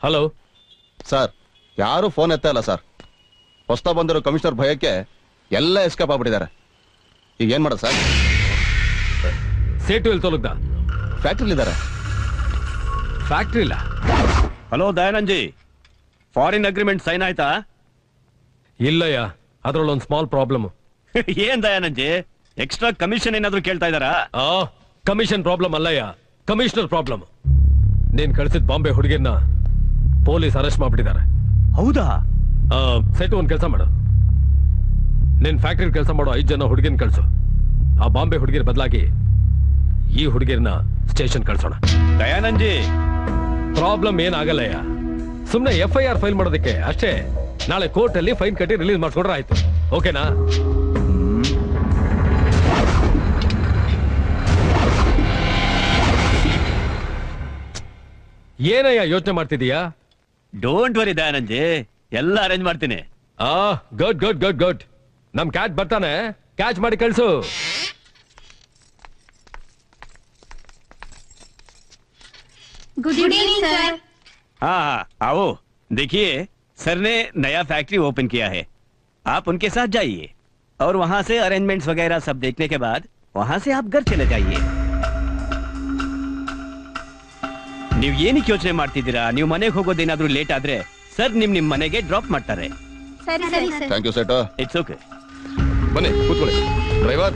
Hello sir, ಯಾರು phone ಎತ್ತ ಇಲ್ಲ ಸರ್. ಹೊಸ್ತಾ ಬಂದಿರೋ ಕಮಿಷನರ್ ಭಯಕ್ಕೆ ಎಲ್ಲ ಎಸ್ಕೇಪ್ ಆಗ್ಬಿಟ್ಟಿದ್ದಾರೆ. ಈಗ ಏನ್ ಮಾಡೋದು ಸರ್? ಸೇಟು ಎಲ್ಲಿ ತೊಲಗ್ದ? ಫ್ಯಾಕ್ಟ್ರಿಲಿದ್ದಾರೆ. ಫ್ಯಾಕ್ಟ್ರಿ ಇಲ್ಲ. Hello Dayanand ji, foreign agreement sign ಆಯ್ತಾ? ಇಲ್ಲಯ್ಯ, ಅದ್ರಲ್ಲೊಂದು ಸ್ಮಾಲ್ ಪ್ರಾಬ್ಲಮ್. ಏನ್ ದಯಾನಂದ್ ಜಿ, ಎಕ್ಸ್ಟ್ರಾ ಕಮಿಷನ್ ಏನಾದ್ರು ಕೇಳ್ತಾ ಇದಾರಾ? ಕಮಿಷನ್ ಪ್ರಾಬ್ಲಮ್ ಅಲ್ಲಯ್ಯ, ಕಮಿಷನರ್ ಪ್ರಾಬ್ಲಮ್. ನೀನ್ ಕಳಿಸಿದ ಬಾಂಬೆ ಹುಡುಗಿನ ಪೊಲೀಸ್ ಅರೆಸ್ಟ್ ಮಾಡ್ಬಿಟ್ಟಿದ್ದಾರೆ. ಹೌದಾ? ಸೆಟು ಒಂದ್ ಕೆಲಸ ಮಾಡು, ನಿನ್ ಫ್ಯಾಕ್ಟ್ರಿ ಕೆಲಸ ಮಾಡೋ 5 ಜನ ಹುಡುಗಿನ ಕಳ್ಸು. ಆ ಬಾಂಬೆ ಹುಡುಗಿರ್ ಬದಲಾಗಿ ಈ ಹುಡುಗಿರ್ನ ಸ್ಟೇಷನ್ ಕಳ್ಸೋಣ. ದಯಾನಂದ್ ಜಿ, ಪ್ರಾಬ್ಲಮ್ ಏನಾಗಲ್ಲಯ್ಯ, ಸುಮ್ನೆ FIR ಫೈಲ್ ಮಾಡೋದಕ್ಕೆ ಅಷ್ಟೇ. ನಾಳೆ ಕೋರ್ಟ್ ಅಲ್ಲಿ ಫೈನ್ ಕಟ್ಟಿ ರಿಲೀಸ್ ಮಾಡ್ಕೊಂಡ್ರೆ ಆಯ್ತು. ಓಕೆನಾ? ಏನಯ್ಯ ಯೋಚನೆ ಮಾಡ್ತಿದೀಯಾ? ಡೋಂಟ್ ವರಿ ದಯಾನಂದ್ ಜಿ, ಎಲ್ಲ ಅರೇಂಜ್ ಮಾಡ್ತೀನಿ. Good good good good. ನಮ್ ಕ್ಯಾಚ್ ಬರ್ತಾನೆ, ಕ್ಯಾಚ್ ಮಾಡಿ ಕಳ್ಸು. Good evening sir. हाँ, आओ। देखिए, सर ने नया फैक्ट्री ओपन किया है, आप उनके साथ जाइए और वहाँ से अरेंजमेंट्स वगैरह सब देखने के बाद वहाँ से आप घर चले जाइए. ನೀವು ಏನಕ್ಕೆ ಯೋಚನೆ ಮಾಡ್ತಿದ್ದೀರಾ? ನೀವು ಮನೆಗೆ ಹೋಗೋದೇನಾದ್ರೂ ಲೇಟ್ ಆದ್ರೆ ಸರ್ ನಿಮ್ ಮನೆಗೆ ಡ್ರಾಪ್ ಮಾಡ್ತಾರೆ. ಸರಿ ಸರಿ ಸರ್. ಥ್ಯಾಂಕ್ ಯು ಸೇಟ. It's okay. ಬನ್ನಿ ಕೂತ್ಕೊಳ್ಳಿ. ಡ್ರೈವರ್